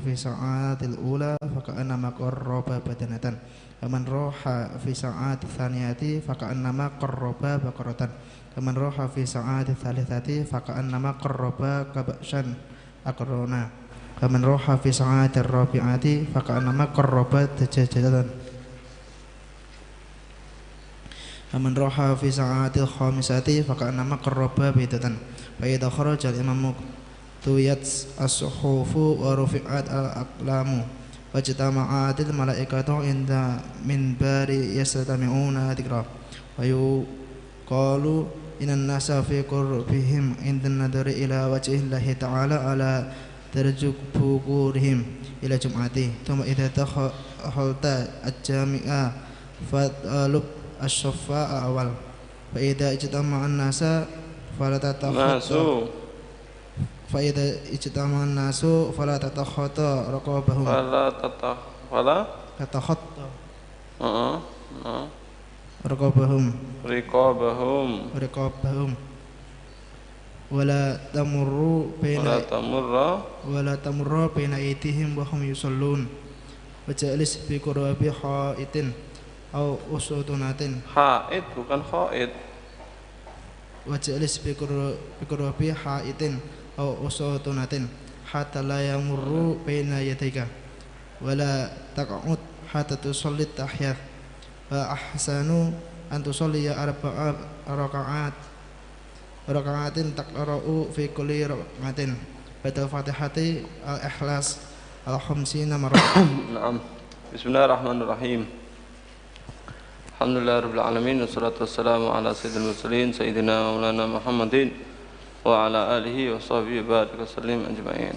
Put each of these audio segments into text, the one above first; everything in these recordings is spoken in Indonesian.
في ساعات الأولى فكأنما قرب بدنة ومن راح في ساعات الثانية فكأنما قرب بقرة ومن راح في ساعات الثالثة فكأنما قرب كبشا أقرنا ومن راح في ساعات الرابعة فكأنما قرب دجاجة ومن راح في ساعات الخامسة فكأنما قرب بيضة فإذا خرج الإمام طويت الصحف ورفعت الأقلام واجتمعت الملائكة عند منبر يستمعون ذكرا ويقال إن الناس في قربهم عند النظر إلى وجه الله تعالى على درج بكورهم إلى جمعته ثم إذا دخلت الجامع فاطلب الشفاء أول فإذا اجتمع الناس فلا تتخطى فلا تتخطى رقابهم رقابهم ولا تمر بين أيديهم وهم يصلون وجالس في قرب حائط أو أسطنة حائط bukan khaid وجالس في قرب حائط أو أسطنة حتى لا يمر بين يديك ولا تقعد حتى تصلي التحيات وأحسن أن تصلي 4 ركعات تقرأ في كل ركعة بعد الفاتحة الإخلاص 50 مرة. نعم. Bismillahirrahmanirrahim. Alhamdulillahirabbil alamin wassalatu wassalamu ala sayyidil mursalin sayyidina maulana Muhammadin wa ala alihi wa sahbihi wa baraka sallim ajma'in.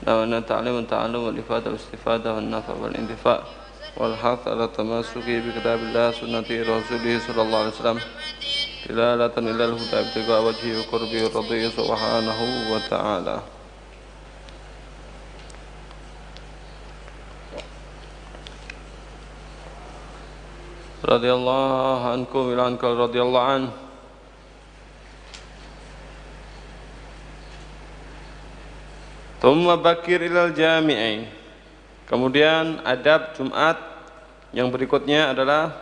Dawana ta'lim wa ta'allum wal ifadah wal istifadah wan nafa' wal intifa' wal hath ala tamassuki bi kitabillah sunnati rasulih sallallahu alaihi wasallam dilalatan ilal huda ibtiga wajhi wa qurbi radhi subhanahu wa ta'ala. Radhiyallahu ankum ila ankal radhiyallahu an. Thumma bakir ilal jami'i. Kemudian adab Jumat yang berikutnya adalah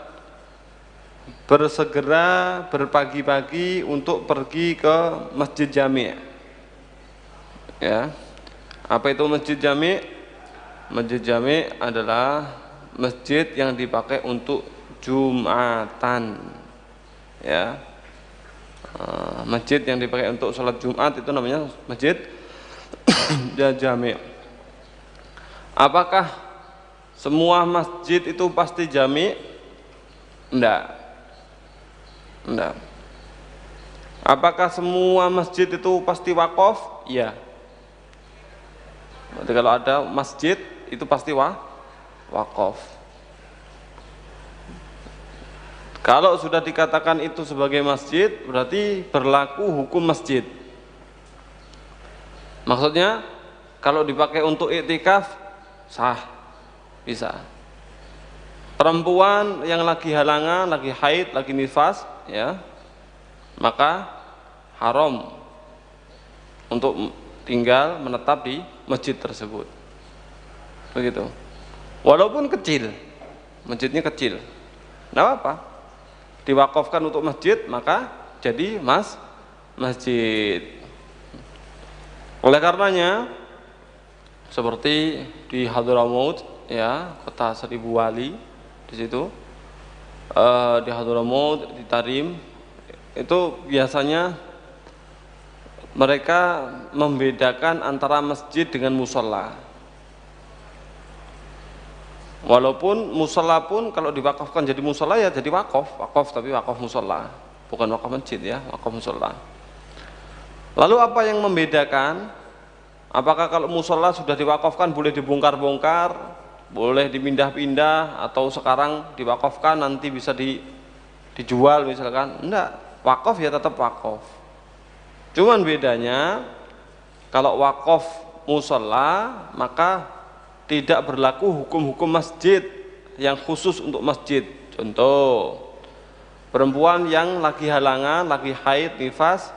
bersegera berpagi-pagi untuk pergi ke masjid jami'. Ya. Apa itu masjid jami'? Masjid jami' adalah masjid yang dipakai untuk Jumatan, ya. Masjid yang dipakai untuk sholat Jumat itu namanya masjid jami'. Apakah semua masjid itu pasti jami'? Enggak. Apakah semua masjid itu pasti wakaf? Iya. Berarti kalau ada masjid itu pasti wakaf. Kalau sudah dikatakan itu sebagai masjid, berarti berlaku hukum masjid. Maksudnya, kalau dipakai untuk iktikaf, sah, bisa. Perempuan yang lagi halangan, lagi haid, lagi nifas, ya, maka haram untuk tinggal menetap di masjid tersebut. Begitu. Walaupun kecil, masjidnya kecil, nggak apa-apa. Diwakafkan untuk masjid, maka jadi masjid. Oleh karenanya, seperti di Hadramaut, ya, kota seribu wali, di situ, di Hadramaut, di Tarim, itu biasanya mereka membedakan antara masjid dengan musola. Walaupun musola pun kalau diwakafkan jadi musola ya jadi wakaf tapi wakaf musola, bukan wakaf masjid, ya, wakaf musola. Lalu apa yang membedakan? Apakah kalau musola sudah diwakafkan boleh dibongkar-bongkar, boleh dipindah-pindah, atau sekarang diwakafkan nanti bisa dijual misalkan? Enggak, wakaf ya tetap wakaf. Cuman bedanya kalau wakaf musola maka tidak berlaku hukum-hukum masjid yang khusus untuk masjid. Contoh, perempuan yang lagi halangan, lagi haid, nifas,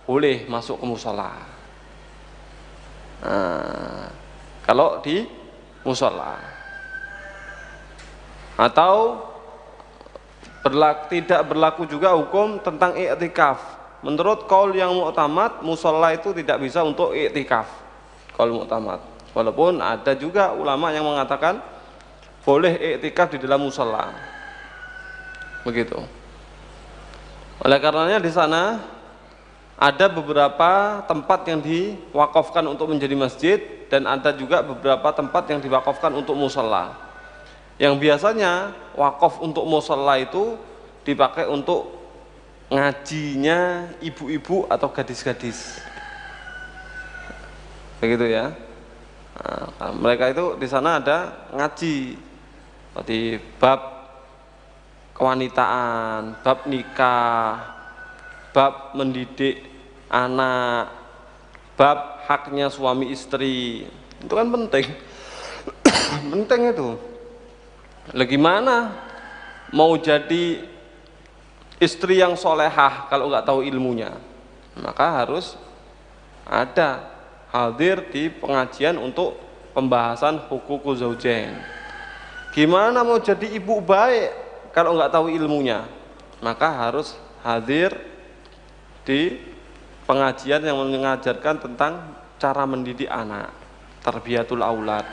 boleh masuk ke musola. Nah, kalau di musola. Atau tidak berlaku juga hukum tentang i'tikaf. Menurut qaul yang mu'tamad, musola itu tidak bisa untuk i'tikaf, qaul mu'tamad. Walaupun ada juga ulama yang mengatakan boleh i'tikaf di dalam musola. Begitu. Oleh karenanya di sana ada beberapa tempat yang diwakafkan untuk menjadi masjid dan ada juga beberapa tempat yang diwakafkan untuk musola. Yang biasanya wakaf untuk musola itu dipakai untuk ngajinya ibu-ibu atau gadis-gadis. Begitu ya. Nah, mereka itu di sana ada ngaji seperti bab kewanitaan, bab nikah, bab mendidik anak, bab haknya suami istri. Itu kan penting. Penting itu. Lah gimana mau jadi istri yang solehah kalau nggak tahu ilmunya? Maka harus ada hadir di pengajian untuk pembahasan hukukul zaujain. Gimana mau jadi ibu baik kalau nggak tahu ilmunya? Maka harus hadir di pengajian yang mengajarkan tentang cara mendidik anak, tarbiyatul aulad.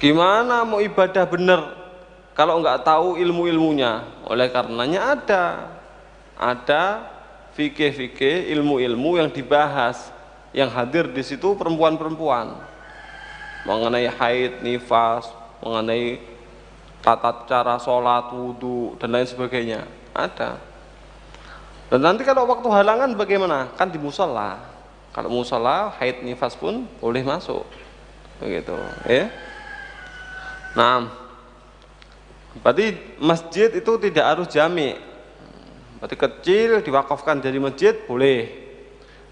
Gimana mau ibadah benar kalau nggak tahu ilmu-ilmunya? Oleh karenanya ada fikih-fikih, ilmu-ilmu yang dibahas, yang hadir di situ perempuan-perempuan mengenai haid, nifas, mengenai tata cara sholat, wudhu dan lain sebagainya. Ada. Dan nanti kalau waktu halangan bagaimana? Kan di musola. Kalau musola haid, nifas pun boleh masuk. Begitu, ya. Nah, berarti masjid itu tidak harus jami'. Berarti kecil diwakafkan jadi masjid boleh.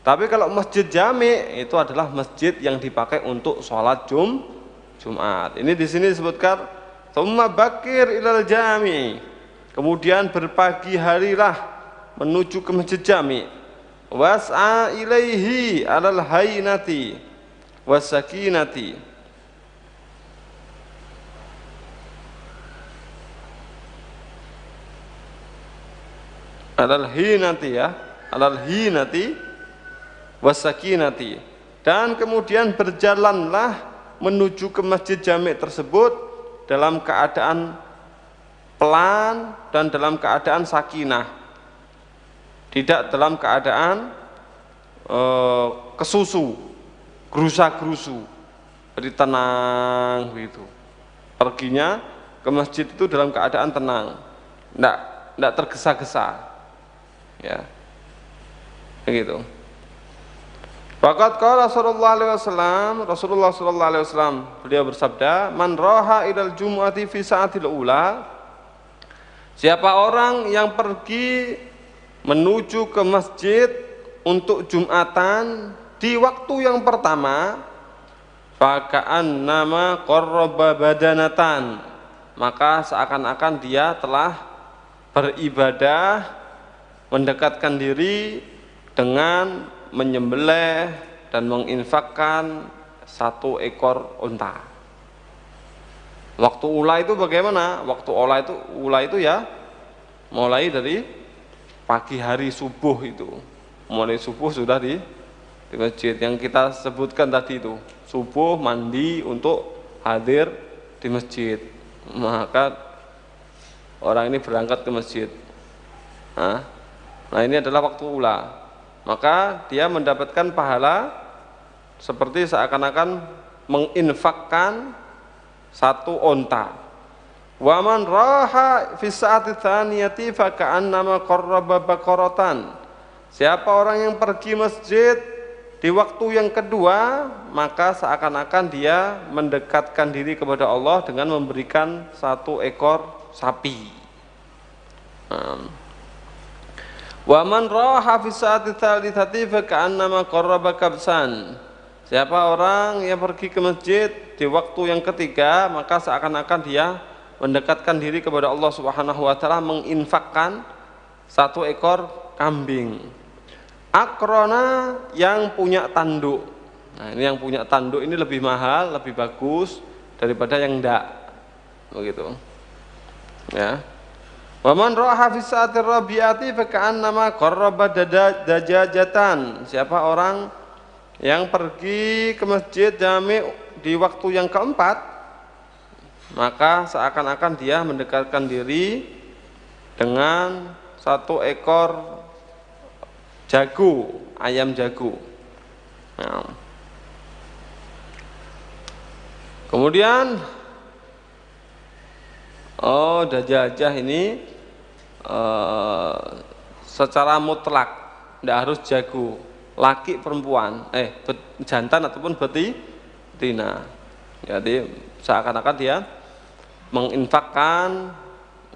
Tapi kalau masjid jami' itu adalah masjid yang dipakai untuk sholat Jumat. Ini di sini disebutkan tsumma bakir ilal jami'. Kemudian berpagi harilah menuju ke masjid jami'. Was'a ilaihi alal haynati wasakinati. Alal hinati ya, alal hinati wasakinati. Dan kemudian berjalanlah menuju ke masjid jami' tersebut dalam keadaan pelan dan dalam keadaan sakinah, tidak dalam keadaan kesusu, gerusa-gerusu. Jadi tenang begitu. Perginya ke masjid itu dalam keadaan tenang, tidak tergesa-gesa. Ya, begitu. Faqad qala Rasulullah sallallahu alaihi wasallam, beliau bersabda, "Man raha ilal jumu'ati fi sa'atil ula." Siapa orang yang pergi menuju ke masjid untuk Jumatan di waktu yang pertama, faka'an nama qarraba badanatan, maka seakan-akan dia telah beribadah, mendekatkan diri dengan menyembelih dan menginfakkan satu ekor unta. Waktu ula itu bagaimana? Waktu ula itu ya mulai dari pagi hari subuh itu. Mulai subuh sudah di masjid yang kita sebutkan tadi itu. Subuh mandi untuk hadir di masjid. Maka orang ini berangkat ke masjid. Nah ini adalah waktu ula. Maka dia mendapatkan pahala seperti seakan-akan menginfakkan satu onta. Wa man raha fi sa'ati tsaniyati fa ka'annama qarraba baqaratan. Siapa orang yang pergi masjid di waktu yang kedua, maka seakan-akan dia mendekatkan diri kepada Allah dengan memberikan satu ekor sapi. Wa man raha fi sa'ati tsalitsati fa ka'annama qarraba kabsan. Siapa orang yang pergi ke masjid di waktu yang ketiga, maka seakan-akan dia mendekatkan diri kepada Allah Subhanahu wa taala, menginfakkan satu ekor kambing. Akrona yang punya tanduk. Nah, ini yang punya tanduk ini lebih mahal, lebih bagus daripada yang enggak. Begitu. Ya. Wa man ra'a fi sa'atir rabi'ati fa ka'annama qarraba dajajatan. Siapa orang yang pergi ke masjid jami' di waktu yang keempat, maka seakan-akan dia mendekatkan diri dengan satu ekor jago, ayam jago. Nah. Kemudian dajajah ini secara mutlak tidak harus jago, laki perempuan, jantan ataupun betina. Jadi seakan-akan dia menginfakkan,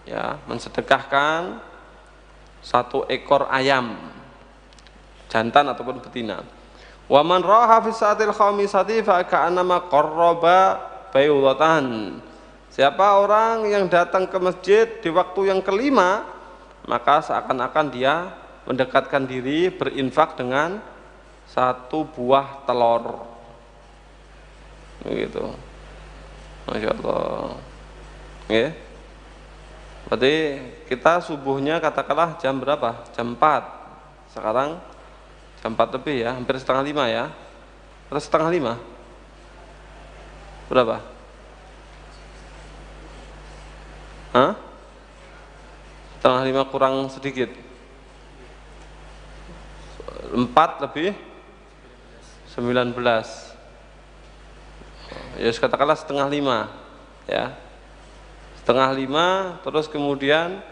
ya, mensedekahkan satu ekor ayam, jantan ataupun betina. Wa man raha fi sa'atil khamisati fa ka'annama qarraba baydatan. Siapa orang yang datang ke masjid di waktu yang kelima, maka seakan-akan dia mendekatkan diri berinfak dengan satu buah telur. Begitu. Masya Allah. Ya. Berarti kita subuhnya katakanlah jam berapa? Jam 4. Sekarang jam 4 lebih ya, hampir setengah 5 ya. Atau setengah 5? Berapa? Hah? Setengah 5 kurang sedikit. 4 lebih 19. Ya katakanlah setengah 5 ya. Setengah 5, terus kemudian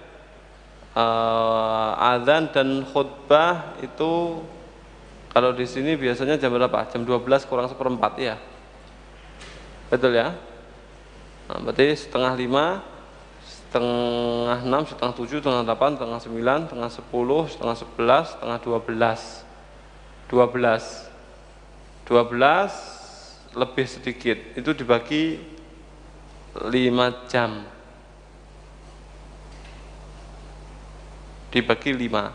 azan dan khutbah itu kalau di sini biasanya jam berapa? Jam 12 kurang seperempat ya. Betul ya? Nah, berarti setengah 5, setengah 6, setengah 7, setengah 8, setengah 9, setengah 10, setengah 11, setengah 12. 12 lebih sedikit. Itu dibagi 5 jam. Dibagi 5.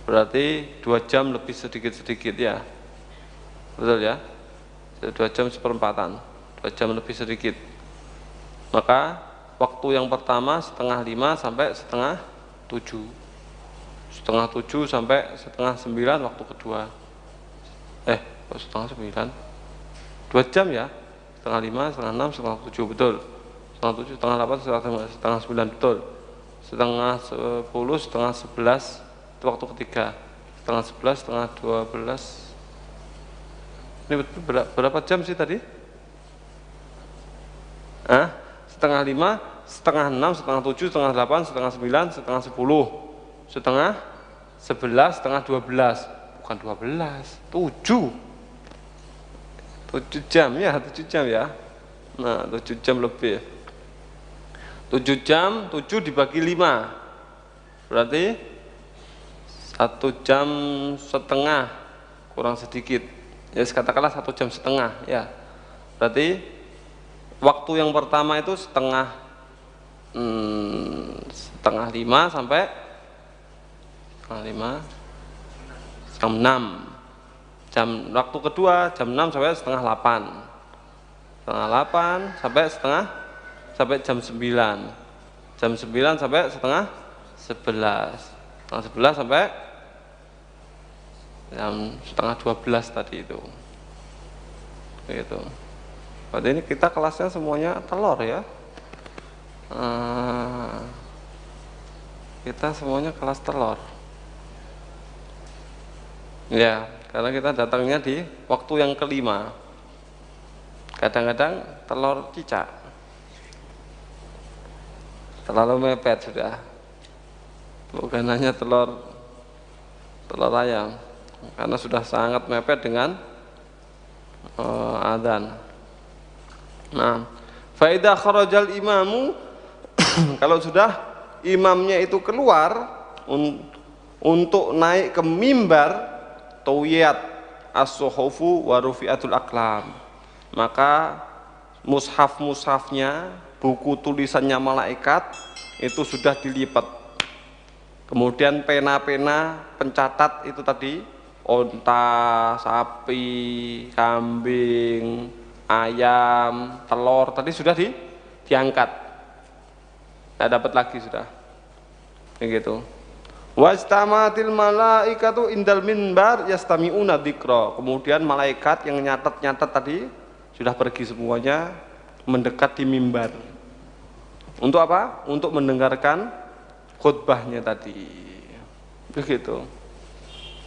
Berarti 2 jam lebih sedikit-sedikit ya. Betul ya? 2 jam seperempatan, 2 jam lebih sedikit. Maka waktu yang pertama setengah 5 sampai setengah 7. Setengah 7 sampai setengah 9 waktu kedua. Setengah 9. 2 jam ya. Setengah 5, setengah 6, setengah 7 betul. Setengah 7, setengah 8, setengah 9 betul. Setengah 10, setengah 11 itu waktu ketiga. Setengah 11, setengah 12. Ini berapa jam sih tadi? Setengah 5, setengah 6, setengah 7, setengah 8, setengah 9, setengah 10, setengah 11, setengah 12. Bukan 12, 7 jam ya, 7 jam ya. Nah, 7 jam lebih. 7 jam, 7 dibagi 5. Berarti 1 jam setengah kurang sedikit. Ya katakanlah 1 jam setengah ya. Berarti waktu yang pertama itu setengah 5 sampai setengah 5 jam 6. Waktu kedua jam 6 sampai setengah 8. Setengah 8 sampai jam 9. Jam 9 sampai setengah 11. Setengah 11 sampai jam setengah 12 tadi itu. Begitu. Berarti ini kita kelasnya semuanya telur ya. Kita semuanya kelas telur. Ya, karena kita datangnya di waktu yang kelima. Kadang-kadang telur cicak. Terlalu mepet sudah. Bukan hanya telur ayam, karena sudah sangat mepet dengan adzan. Nah, fa idza kharajal imamu kalau sudah imamnya itu keluar untuk naik ke mimbar, tawiyat as-suhufu wa rufi'atul aqlam, maka mushaf-mushafnya, buku tulisannya malaikat itu sudah dilipat. Kemudian pena-pena pencatat itu tadi onta, sapi, kambing, ayam, telur tadi sudah diangkat, tidak dapat lagi sudah, begitu. Wastamatil malaikatu indal minbar yastami'una dzikra. Kemudian malaikat yang nyatet tadi sudah pergi semuanya mendekat di mimbar. Untuk apa? Untuk mendengarkan khutbahnya tadi. Begitu.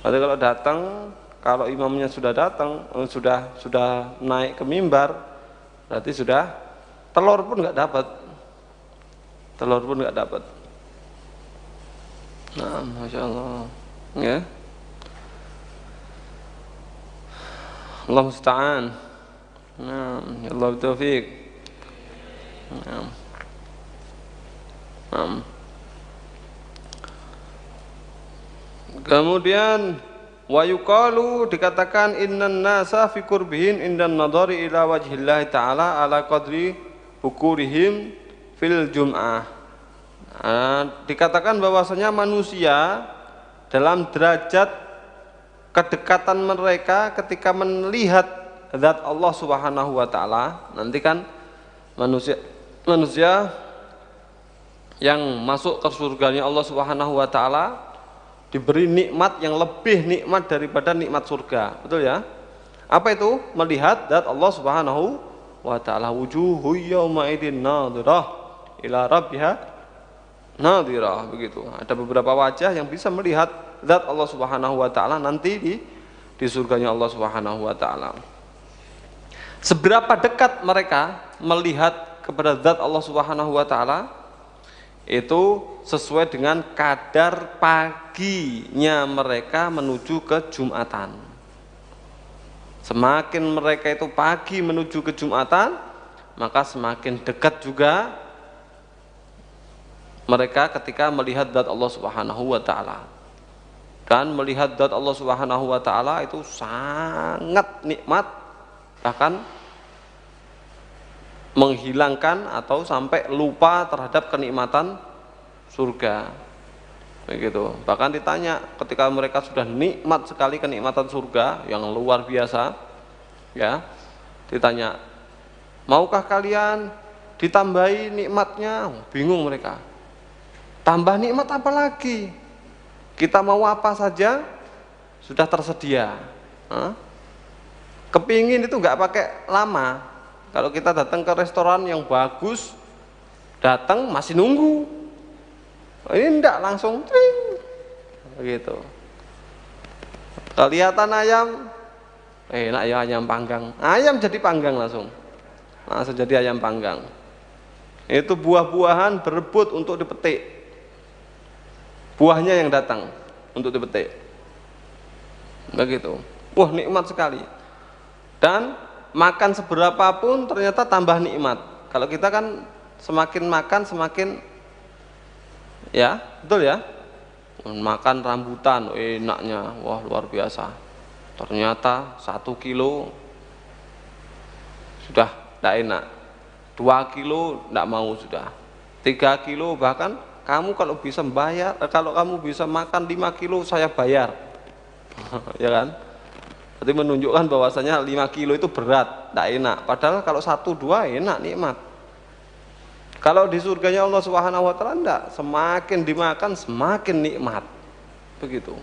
Berarti kalau datang, kalau imamnya sudah datang, sudah naik ke mimbar, berarti sudah telur pun nggak dapat. Telur pun nggak dapat. Nah, masya Allah, ya. Allah musta'an. Nah, ya Allah taufiq. Nah. Kemudian wa yuqalu dikatakan innan nasa fi qurbihin indan nadhari ila wajhillahi ta'ala ala qadri bukurihim fil jum'ah. Dikatakan bahwasanya manusia dalam derajat kedekatan mereka ketika melihat zat Allah Subhanahu wa taala. Nanti kan manusia yang masuk ke surganya Allah Subhanahu wa taala diberi nikmat yang lebih nikmat daripada nikmat surga. Betul ya? Apa itu? Melihat zat Allah Subhanahu wa taala. Wujuhu yauma idzin nadhirah ila rabbiha nadhirah, begitu. Ada beberapa wajah yang bisa melihat zat Allah Subhanahu wa taala nanti di surganya Allah Subhanahu wa taala. Seberapa dekat mereka melihat kepada zat Allah Subhanahu wa taala itu sesuai dengan kadar paginya mereka menuju ke Jumatan. Semakin mereka itu pagi menuju ke Jumatan, maka semakin dekat juga mereka ketika melihat zat Allah Subhanahu wa taala. Dan melihat zat Allah Subhanahu wa taala itu sangat nikmat, bahkan menghilangkan atau sampai lupa terhadap kenikmatan surga. Begitu. Bahkan ditanya ketika mereka sudah nikmat sekali kenikmatan surga yang luar biasa, ya. Ditanya, "Maukah kalian ditambahi nikmatnya?" Bingung mereka. Tambah nikmat apa lagi? Kita mau apa saja sudah tersedia. Kepingin itu nggak pakai lama. Kalau kita datang ke restoran yang bagus, datang masih nunggu. Ini enggak langsung tring, begitu. Kelihatan ayam, enak ya ayam panggang. Ayam jadi panggang langsung jadi ayam panggang. Itu buah-buahan berebut untuk dipetik. Buahnya yang datang untuk dipetik. Begitu. Wah, nikmat sekali. Dan makan seberapapun ternyata tambah nikmat. Kalau kita kan semakin makan semakin, ya betul ya, makan rambutan enaknya, wah luar biasa. Ternyata 1 kilo sudah tidak enak, 2 kilo tidak mau sudah, 3 kilo bahkan kamu kalau bisa bayar, kalau kamu bisa makan 5 kilo saya bayar. Ya kan? Berarti menunjukkan bahwasanya 5 kilo itu berat, tidak enak. Padahal kalau 1-2 enak, nikmat. Kalau di surganya Allah Subhanahu wa taala enggak, semakin dimakan semakin nikmat. Begitu.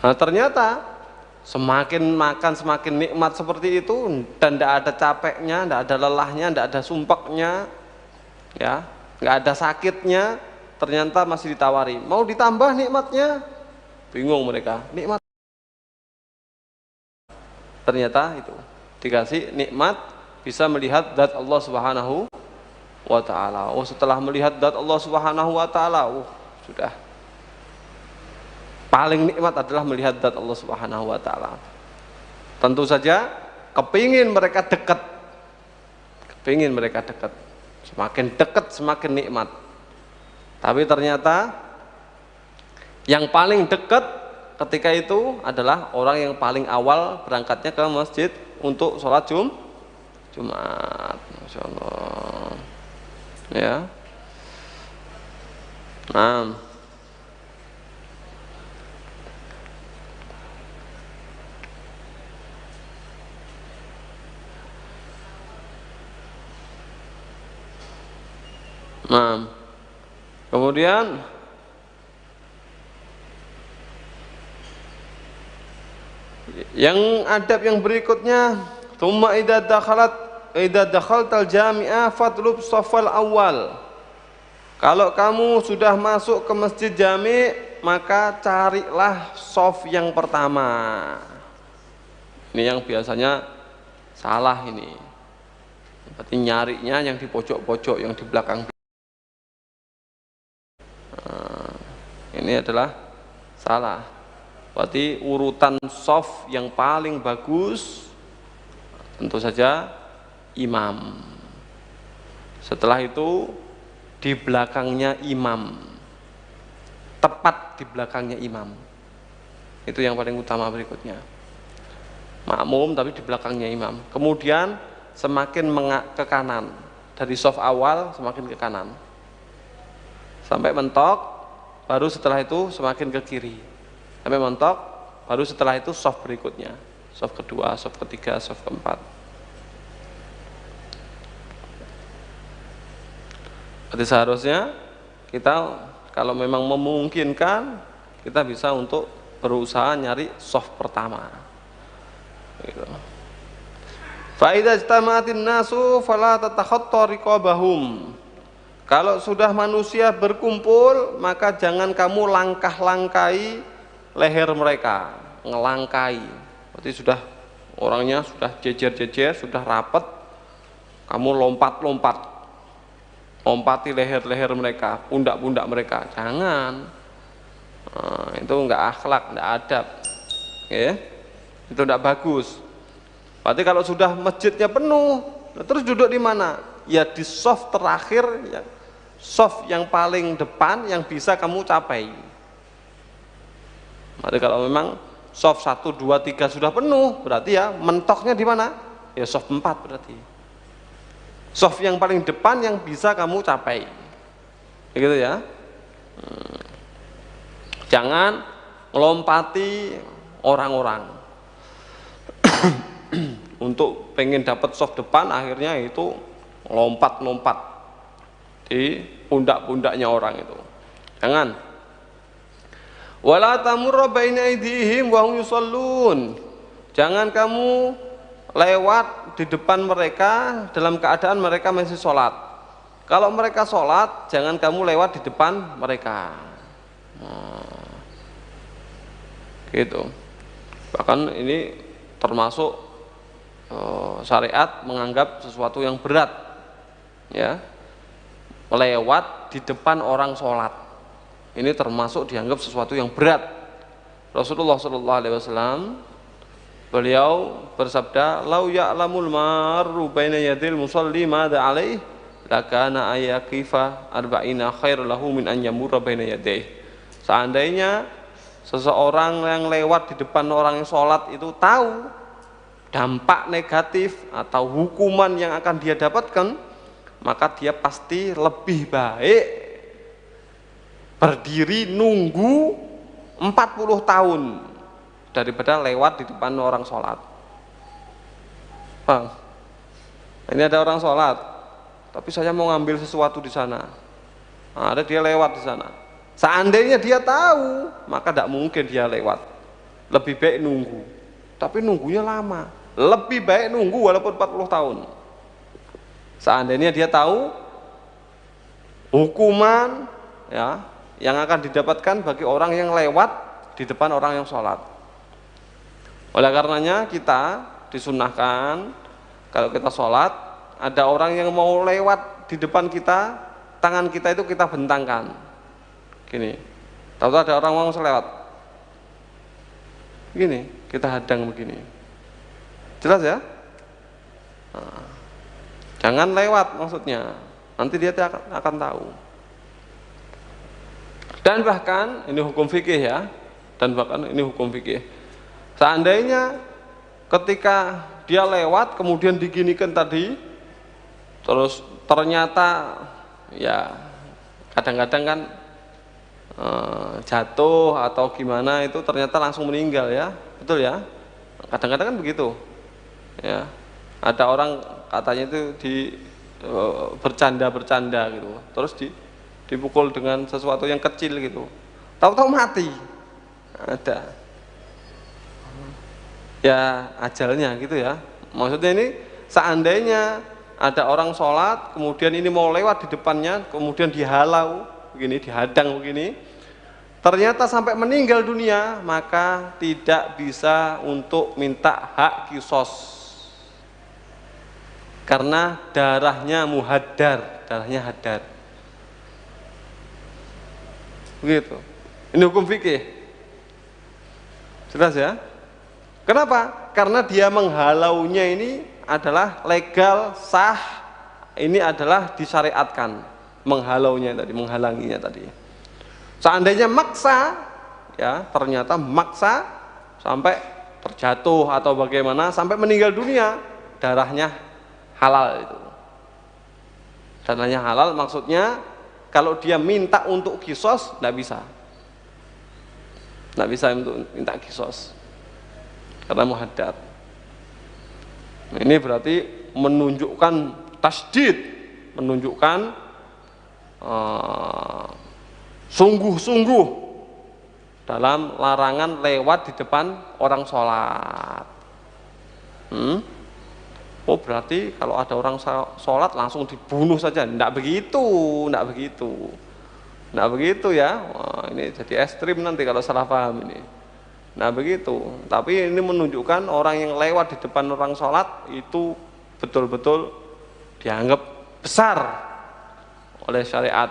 Nah, ternyata semakin makan semakin nikmat seperti itu dan tidak ada capeknya, tidak ada lelahnya, tidak ada sumpeknya. Ya, nggak ada sakitnya, ternyata masih ditawari mau ditambah nikmatnya. Bingung mereka, nikmat ternyata itu dikasih nikmat bisa melihat zat Allah Subhanahu wa taala. Oh, setelah melihat zat Allah Subhanahu wa taala, sudah paling nikmat adalah melihat zat Allah Subhanahu wa taala. Tentu saja kepingin mereka dekat. Semakin dekat semakin nikmat. Tapi ternyata yang paling dekat ketika itu adalah orang yang paling awal berangkatnya ke masjid untuk sholat Jumat. Masya Allah. Ya. Nah. Nah, kemudian yang adab yang berikutnya, tsumma idza dakhaltal jami'ah fatlub shaffal awal. Kalau kamu sudah masuk ke masjid jami', maka carilah shaf yang pertama. Ini yang biasanya salah ini. Berarti nyarinya yang di pojok-pojok, yang di belakang. Nah, ini adalah salah. Berarti urutan shaf yang paling bagus tentu saja imam. Setelah itu di belakangnya imam, tepat di belakangnya imam. Itu yang paling utama. Berikutnya makmum tapi di belakangnya imam. Kemudian semakin ke kanan, dari shaf awal semakin ke kanan sampai mentok, baru setelah itu semakin ke kiri sampai mentok, baru setelah itu shaf berikutnya, shaf kedua, shaf ketiga, shaf keempat. Berarti seharusnya kita kalau memang memungkinkan, kita bisa untuk berusaha nyari shaf pertama. Gitu. Fa idza ijtama'atin nasu fala tatakhatta riqabahum. Kalau sudah manusia berkumpul, maka jangan kamu langkah-langkai leher mereka, ngelangkai. Berarti sudah orangnya sudah jejer-jejer, sudah rapat, kamu lompat-lompat. Lompati leher-leher mereka, pundak-pundak mereka, jangan. Itu enggak akhlak, enggak adab, ya. Itu enggak bagus. Berarti kalau sudah masjidnya penuh, terus duduk di mana? Ya di shaf terakhir, ya, shaf yang paling depan yang bisa kamu capai. Berarti kalau memang shaf 1, 2, 3 sudah penuh, berarti ya mentoknya di mana? Ya shaf 4 berarti. Shaf yang paling depan yang bisa kamu capai, begitu ya. Jangan melompati orang-orang untuk pengen dapat shaf depan, akhirnya itu lompat-lompat di pundak-pundaknya orang itu. Jangan. Wala tamurra baina aydihim wa hum yusallun. Jangan kamu lewat di depan mereka dalam keadaan mereka masih sholat. Kalau mereka sholat, jangan kamu lewat di depan mereka. Gitu. Bahkan ini termasuk syariat menganggap sesuatu yang berat, ya, lewat di depan orang sholat. Ini termasuk dianggap sesuatu yang berat. Rasulullah SAW beliau bersabda, "Lau ya'lamul marru baina yadil musalli madza alaih, lakana ayaqifa arba'ina khair lahu min an yamurra baina yadayh." Seandainya seseorang yang lewat di depan orang yang sholat itu tahu dampak negatif atau hukuman yang akan dia dapatkan, maka dia pasti lebih baik berdiri nunggu 40 tahun daripada lewat di depan orang sholat. Bang, ini ada orang sholat, tapi saya mau ngambil sesuatu di sana. Nah, ada dia lewat di sana. Seandainya dia tahu, maka tidak mungkin dia lewat. Lebih baik nunggu. Tapi nunggunya lama. Lebih baik nunggu walaupun 40 tahun. Seandainya dia tahu hukuman, ya, yang akan didapatkan bagi orang yang lewat di depan orang yang sholat. Oleh karenanya kita disunahkan kalau kita sholat, ada orang yang mau lewat di depan kita, tangan kita itu kita bentangkan gini. Tahu-tahu ada orang mau selewat gini, kita hadang begini. Jelas ya? Nah, jangan lewat maksudnya, nanti dia akan tahu. Dan bahkan ini hukum fikih ya, dan bahkan ini hukum fikih. Seandainya ketika dia lewat kemudian diginikan tadi, terus ternyata ya kadang-kadang kan jatuh atau gimana, itu ternyata langsung meninggal ya, betul ya, kadang-kadang kan begitu ya. Ada orang katanya itu bercanda gitu, terus dipukul dengan sesuatu yang kecil gitu, tahu-tahu mati. Ada ya ajalnya gitu ya. Maksudnya ini seandainya ada orang sholat kemudian ini mau lewat di depannya kemudian dihalau begini, dihadang begini, ternyata sampai meninggal dunia, maka tidak bisa untuk minta hak kisos karena darahnya muhaddar, darahnya hadar. Begitu. Ini hukum fikih. Jelas ya? Kenapa? Karena dia menghalaunya ini adalah legal, sah. Ini adalah disyariatkan. Menghalaunya tadi, menghalanginya tadi. Seandainya maksa, ya ternyata maksa sampai terjatuh atau bagaimana sampai meninggal dunia, darahnya halal itu. Darahnya halal maksudnya kalau dia minta untuk kisos tidak bisa. Tidak bisa untuk minta kisos karena muhaddad. Ini berarti menunjukkan tasdid, menunjukkan sungguh-sungguh dalam larangan lewat di depan orang sholat. Oh berarti kalau ada orang sholat langsung dibunuh saja? Tidak begitu, tidak begitu, tidak begitu ya. Wah, ini jadi ekstrim nanti kalau salah paham ini. Nah begitu. Tapi ini menunjukkan orang yang lewat di depan orang sholat itu betul-betul dianggap besar oleh syariat.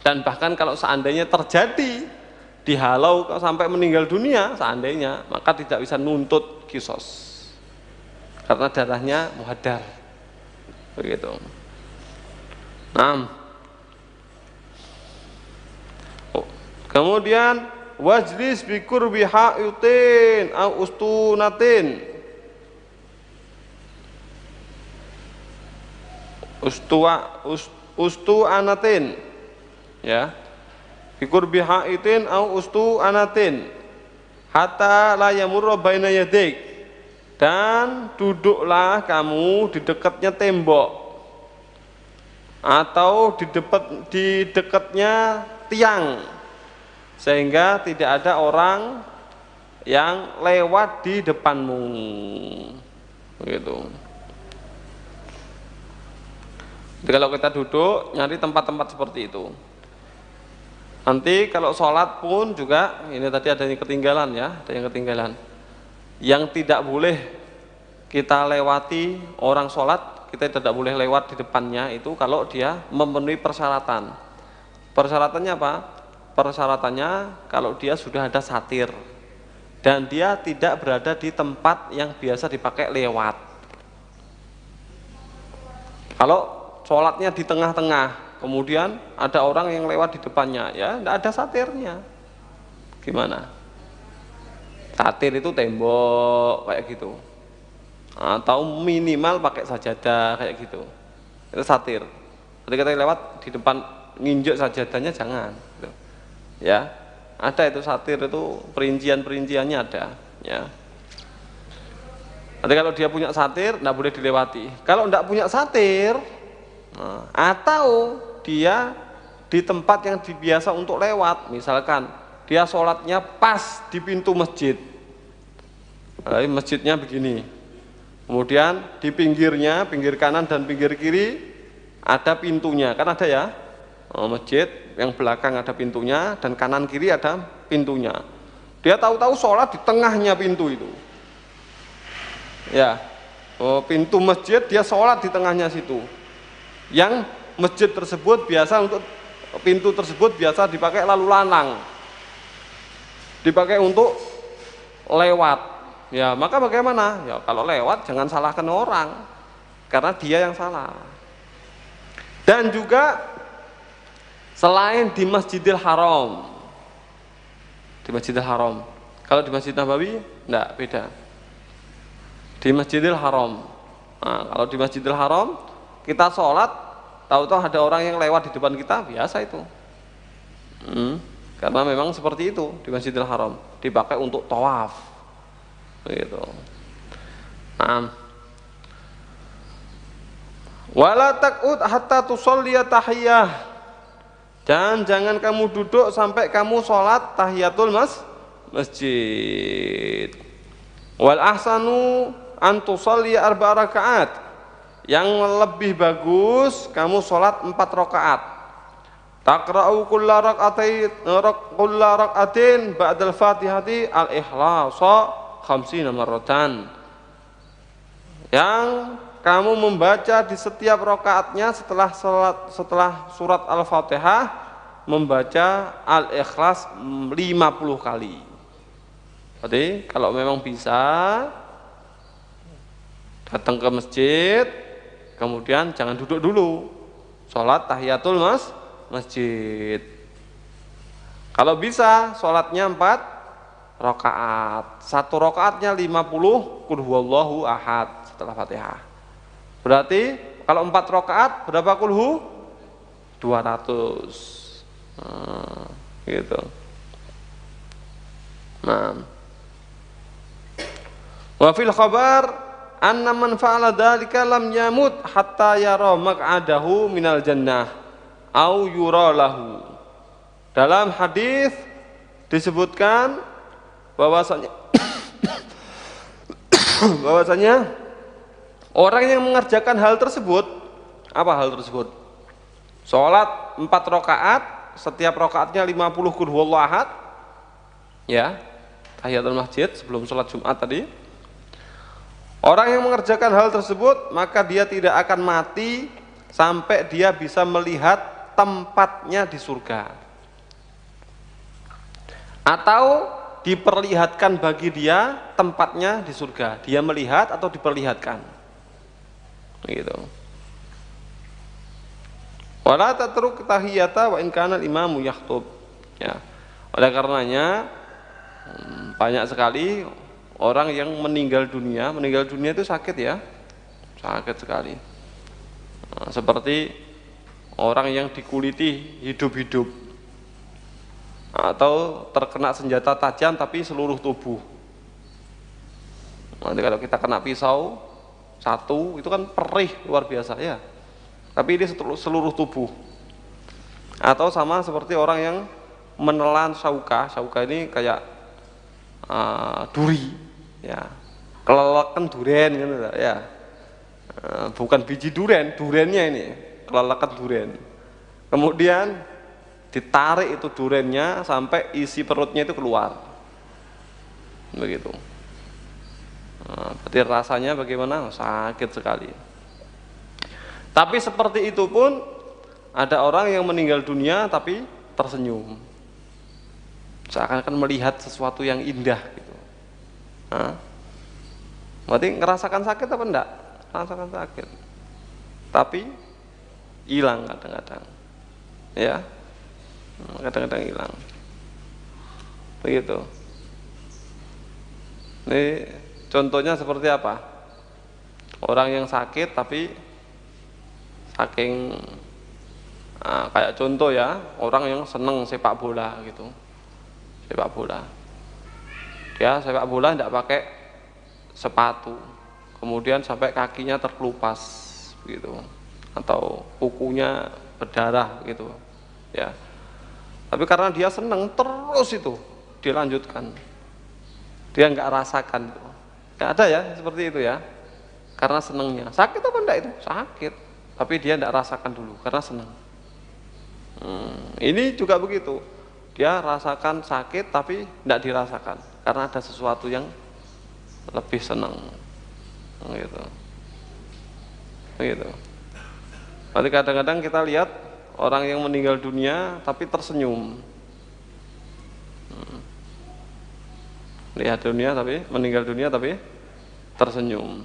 Dan bahkan kalau seandainya terjadi dihalau sampai meninggal dunia, seandainya, maka tidak bisa nuntut kisos karena darahnya muhaddar. Begitu. Nah, kemudian wajlis bi qurbi ha'utin au ustunatin. Ustuanatin. Ya. Bi qurbi ha'itin au ustuanatin. Hatta la yamurra baina yadik. Dan duduklah kamu di dekatnya tembok atau di dekatnya tiang sehingga tidak ada orang yang lewat di depanmu. Begitu. Jadi kalau kita duduk nyari tempat-tempat seperti itu. Nanti kalau sholat pun juga ini tadi ada yang ketinggalan ya, ada yang ketinggalan. Yang tidak boleh kita lewati orang sholat, kita tidak boleh lewat di depannya itu kalau dia memenuhi persyaratan. Persyaratannya apa? Persyaratannya kalau dia sudah ada satir dan dia tidak berada di tempat yang biasa dipakai lewat. Kalau sholatnya di tengah-tengah, kemudian ada orang yang lewat di depannya, ya tidak ada satirnya, gimana? Satir itu tembok kayak gitu, atau minimal pakai sajadah kayak gitu, itu satir. Ketika kita lewat di depan nginjek sajadahnya jangan, gitu. Ya, ada itu satir itu perinciannya ada. Ya. Nanti kalau dia punya satir, tidak boleh dilewati. Kalau tidak punya satir, atau dia di tempat yang biasa untuk lewat, misalkan dia sholatnya pas di pintu masjid, masjidnya begini, kemudian di pinggirnya, pinggir kanan dan pinggir kiri ada pintunya, kan ada ya, masjid yang belakang ada pintunya dan kanan kiri ada pintunya. Dia tahu-tahu sholat di tengahnya pintu itu, ya, pintu masjid dia sholat di tengahnya situ. Yang masjid tersebut biasa untuk pintu tersebut biasa dipakai lalu lalang, dipakai untuk lewat, ya maka bagaimana? Ya kalau lewat jangan salahkan orang, karena dia yang salah. Dan juga selain di Masjidil Haram, kalau di Masjid Nabawi enggak, beda. Di Masjidil Haram, nah, kalau di Masjidil Haram kita sholat, tahu-tahu ada orang yang lewat di depan kita, biasa itu. Karena memang seperti itu di Masjidil Haram, dipakai untuk tawaf, begitu. Nah, Wala taq'ud hatta tusolliya tahiyah. Jangan kamu duduk sampai kamu sholat tahiyatul masjid. Wal ahsanu an tusolliya arba'a rakaat. Yang lebih bagus kamu sholat 4 rakaat. Taqra'u kulla rak'atin ba'dal fatihati al-ikhlasa 50 marratan. Yang kamu membaca di setiap rakaatnya setelah surat Al-Fatihah membaca Al-Ikhlas 50 kali. Jadi kalau memang bisa datang ke masjid, kemudian jangan duduk dulu, sholat tahiyatul masjid. Kalau bisa sholatnya 4 rakaat, 1 rakaatnya 50 qul huwallahu ahad setelah Fatihah. Berarti kalau 4 rakaat berapa kulhu? 200. Gitu. Nah. Wa fil khabar anna man fa'ala dzalika lam yamut hatta yara maq'adahu minal jannah au yura lahu. Dalam hadis disebutkan bahwasanya orang yang mengerjakan hal tersebut, apa hal tersebut? Sholat 4 rakaat, setiap rakaatnya 50 qul huwallahu ahad, ya, tahiyatul masjid sebelum sholat Jumat tadi. Orang yang mengerjakan hal tersebut, maka dia tidak akan mati sampai dia bisa melihat tempatnya di surga. Atau diperlihatkan bagi dia tempatnya di surga. Dia melihat atau diperlihatkan. Gitu. Wala tatruk tahiyata wa in kana al-imamu yakhthub. Ya. Oleh karenanya banyak sekali orang yang meninggal dunia itu sakit ya. Sakit sekali. Nah, seperti orang yang dikuliti hidup-hidup atau terkena senjata tajam tapi seluruh tubuh. Nanti kalau kita kena pisau satu itu kan perih luar biasa ya, tapi ini seluruh tubuh. Atau sama seperti orang yang menelan sauka ini kayak duri ya, kelelekan duren gitu ya, bukan biji durennya ini kelelekan duren, kemudian ditarik itu durennya sampai isi perutnya itu keluar begitu. Berarti rasanya bagaimana? Sakit sekali. Tapi seperti itu pun ada orang yang meninggal dunia tapi tersenyum, seakan-akan melihat sesuatu yang indah gitu. Berarti ngerasakan sakit apa enggak? Ngerasakan sakit, tapi hilang kadang-kadang, ya, kadang-kadang hilang. Begitu. Ini contohnya seperti apa? Orang yang sakit tapi saking kayak contoh ya, orang yang seneng sepak bola gitu. Sepak bola. Dia sepak bola tidak pakai sepatu. Kemudian sampai kakinya terkelupas gitu. Atau kukunya berdarah gitu. Ya. Tapi karena dia seneng terus itu dilanjutkan. Dia nggak rasakan itu. Nggak ada ya seperti itu ya, karena senangnya. Sakit apa enggak itu? Sakit, tapi dia enggak rasakan dulu karena senang. Ini juga begitu, dia rasakan sakit tapi enggak dirasakan karena ada sesuatu yang lebih senang gitu. Begitu. Berarti kadang-kadang kita lihat orang yang meninggal dunia tapi tersenyum. Lihat dunia tapi meninggal dunia tapi tersenyum.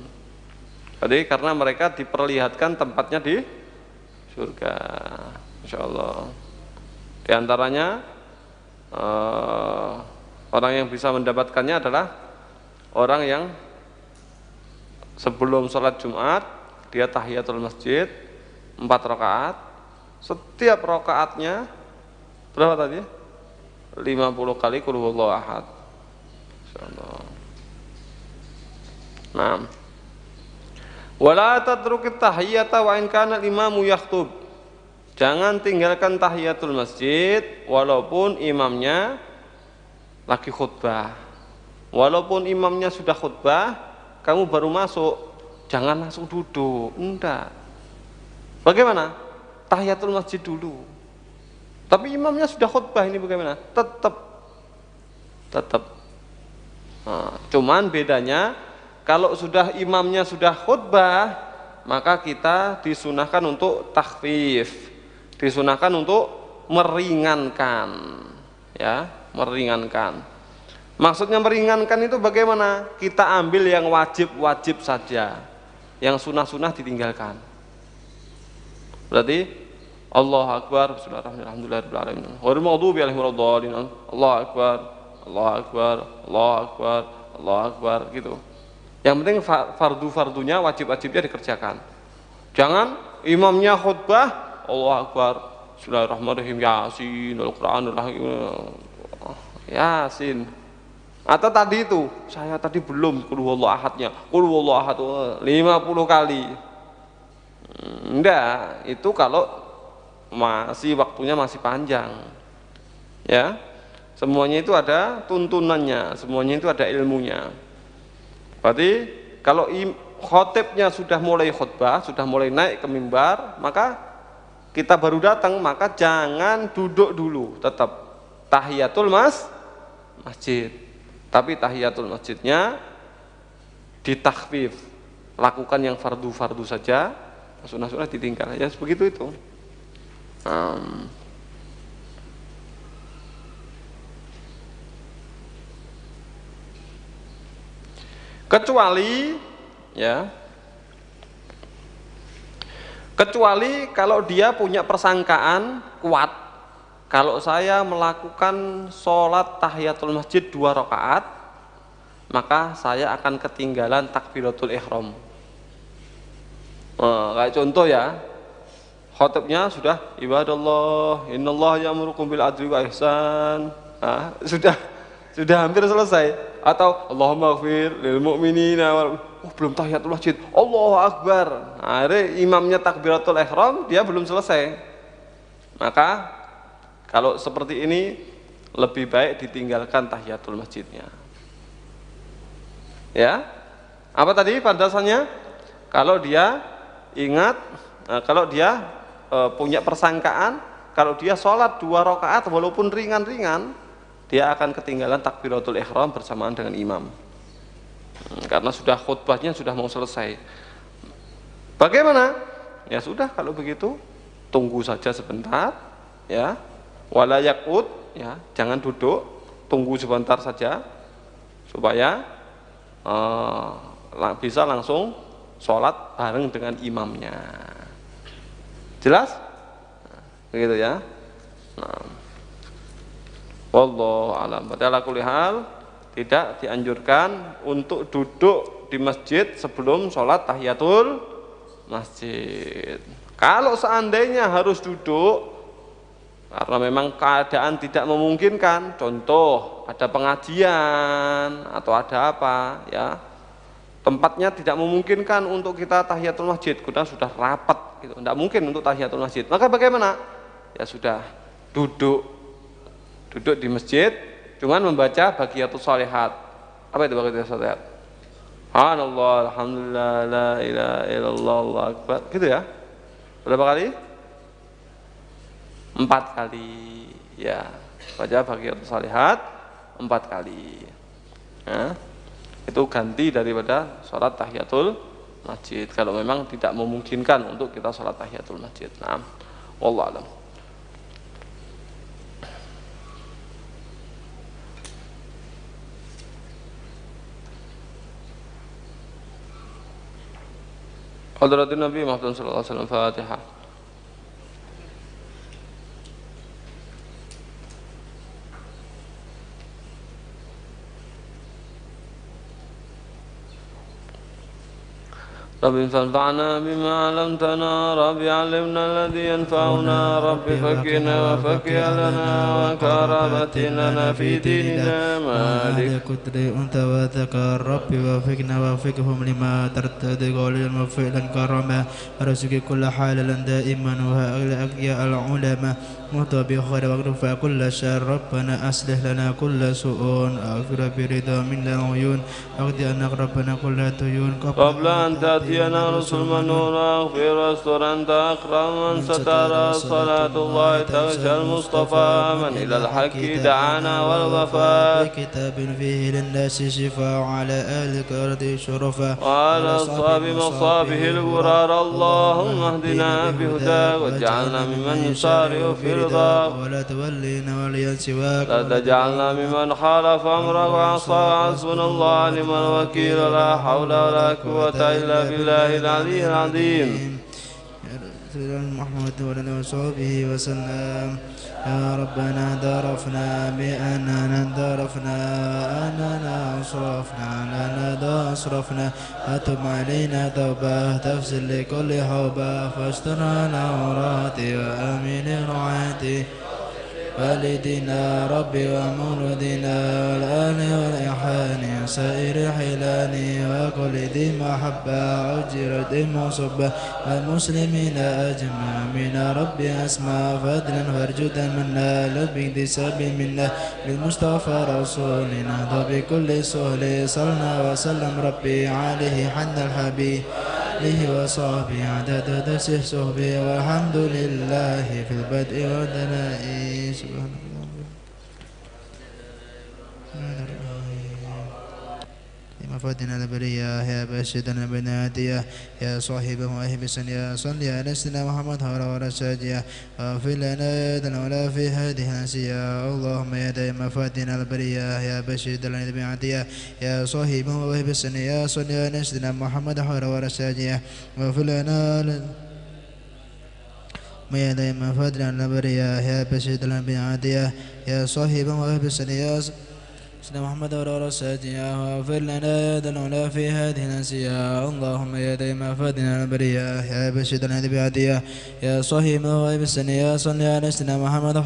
Jadi karena mereka diperlihatkan tempatnya di surga, insyaallah. Di antaranya orang yang bisa mendapatkannya adalah orang yang sebelum sholat Jumat dia tahiyatul masjid 4 rakaat. Setiap rakaatnya berapa tadi? 50 kali qul huwallahu ahad. Insyaallah. Nah, Wala tatrukit tahiyyata wa in kana imamu yakhthub. Jangan tinggalkan tahiyatul masjid walaupun imamnya lagi khutbah. Walaupun imamnya sudah khutbah, kamu baru masuk, jangan langsung duduk. Enggak. Bagaimana? Tahiyatul masjid dulu. Tapi imamnya sudah khutbah, ini bagaimana? Tetap. Nah, cuman bedanya kalau sudah imamnya sudah khutbah, maka kita disunahkan untuk takhfif, disunahkan untuk meringankan, ya, meringankan. Maksudnya meringankan itu bagaimana? Kita ambil yang wajib-wajib saja, yang sunnah-sunnah ditinggalkan. Berarti Allahu Akbar, Bismillahirrahmanirrahim, ghairil maghdubi alaihim waladdallin, Allahu Akbar, Allahu Akbar, Allahu Akbar, Allahu Akbar, gitu. Yang penting fardu-fardunya, wajib-wajibnya dikerjakan. Jangan imamnya khutbah, Allahu Akbar, Bismillahirrahmanirrahim, Yasin, Al-Qur'anul Rahim, Yasin. Atau tadi itu, saya tadi belum qul huwallahu ahadnya, qul huwallahu ahad 50 kali. Enggak, itu kalau masih waktunya masih panjang. Ya. Semuanya itu ada tuntunannya, semuanya itu ada ilmunya. Berarti kalau khotibnya sudah mulai khutbah, sudah mulai naik ke mimbar, maka kita baru datang, maka jangan duduk dulu, tetap tahiyatul masjid. Tapi tahiyatul masjidnya ditakhfif, lakukan yang fardu-fardu saja, sunnah-sunnah ditinggal. Ya begitu itu. Kecuali kalau dia punya persangkaan kuat, kalau saya melakukan sholat tahiyatul masjid 2 rakaat, maka saya akan ketinggalan takbiratul ihram. Kayak contoh ya, khotibnya sudah ibadallah innallaha ya'murukum bil adli wa ihsan, sudah hampir selesai. Atau Allahumma ighfir lil mu'minina belum tahiyatul masjid, Allahu Akbar. Nah, imamnya takbiratul ihram, dia belum selesai. Maka kalau seperti ini lebih baik ditinggalkan tahiyatul masjidnya. Ya. Apa tadi pandasannya? Kalau dia ingat, kalau dia punya persangkaan, kalau dia sholat 2 rakaat walaupun ringan-ringan, dia akan ketinggalan takbiratul ihram bersamaan dengan imam. Karena sudah khutbahnya sudah mau selesai. Bagaimana? Ya sudah, kalau begitu tunggu saja sebentar, ya. Wala yaqud, ya, jangan duduk, tunggu sebentar saja supaya bisa langsung sholat bareng dengan imamnya. Jelas? Begitu ya. Nah. Wallahu a'lam. Ala kulli hal, tidak dianjurkan untuk duduk di masjid sebelum sholat tahiyatul masjid. Kalau seandainya harus duduk karena memang keadaan tidak memungkinkan, contoh ada pengajian atau ada apa, ya, tempatnya tidak memungkinkan untuk kita tahiyatul masjid, kita sudah rapat gitu, tidak mungkin untuk tahiyatul masjid, maka bagaimana? Ya sudah, duduk di masjid, cuman membaca baqiyatus shalihat. Apa itu baqiyatus shalihat? Subhanallah, alhamdulillah, la ilaha illallah, Allahu akbar. Gitu ya. Berapa kali? 4 kali. Ya, baca baqiyatus shalihat 4 kali. Ya. Itu ganti daripada sholat tahiyatul masjid. Kalau memang tidak memungkinkan untuk kita sholat tahiyatul masjid. Nah, wallahu a'lam. Hadratin Nabi Muhammad sallallahu alaihi wasallam. Fatihah. رب فانفعنا بما علمتنا رب علمنا الذي ينفعنا رب فكنا وفكها لنا وكرامة لنا في ديننا مالك قدر أنت وذكر ربي وفقنا وفقهم لما ترتدي قولي وفعلا كرما ورزق كل حال دائما وأغلى العلماء مهتبي خير واغفر كل شر ربنا أصلح لنا كل سوء أغفر برضا من العيون أغدي أن ربنا كل ديون قبل أن تأتينا رسل منون أغفر واستر أنت أكرم من ستر صلاة الله تغشى المصطفى من إلى الحق دعانا والوفاء كتاب فيه للناس شفاء على أهلك أرض شرفا وعلى أصحاب مصابه الغرار اللهم اهدنا بهداك واجعلنا ممن يسارع في رضاك ولا تولينا وليا سواك لا تجعلنا ممن خالف أمرك وعصى حسبنا الله نعم الوكيل لا حول ولا قوة إلا بالله العلي العظيم محمد وعلى وصحبه وسلم يا ربنا اعترفنا أننا أسرفنا لنا أسرفنا أتب علينا توبة تفسر لكل حوبة فاستر على عوراتي وآمن رعاتي والدنا ربي ومولدنا والآل والإحان سائر حلاني وكل ذي محبة أجر ذي مصبة والمسلمين أجمع من ربي أسمى فضلا فرجدا منا لبك دساب منا بالمصطفى رسولنا بكل سهل صلنا وسلم ربي عليه حن الحبيب عليه وصحبه عدد دسه صحبه والحمد لله في البدء والدناء سبحان الله مفادنا البرية يا باشدنا بنادية يا صاحب مواهب السنية صل على سيدنا محمد وعلى ساجية واغفر لنا يدنا ولا في هذه الأنسية اللهم يا دائم مفادنا البرية يا باشدنا بنادية يا صاحب مواهب السنية صل على سيدنا محمد وعلى ساجية واغفر لنا يا دائم مفادنا البرية يا باشدنا بنادية يا صاحب مواهب السنية سيدنا محمد ورا ساجيا واغفر لنا يا ذا العلا في هذه الأنسية اللهم يا دائما فادنا البرية يا بشير الهدي بعدية يا صاحب مواهب السنية صل على سيدنا محمد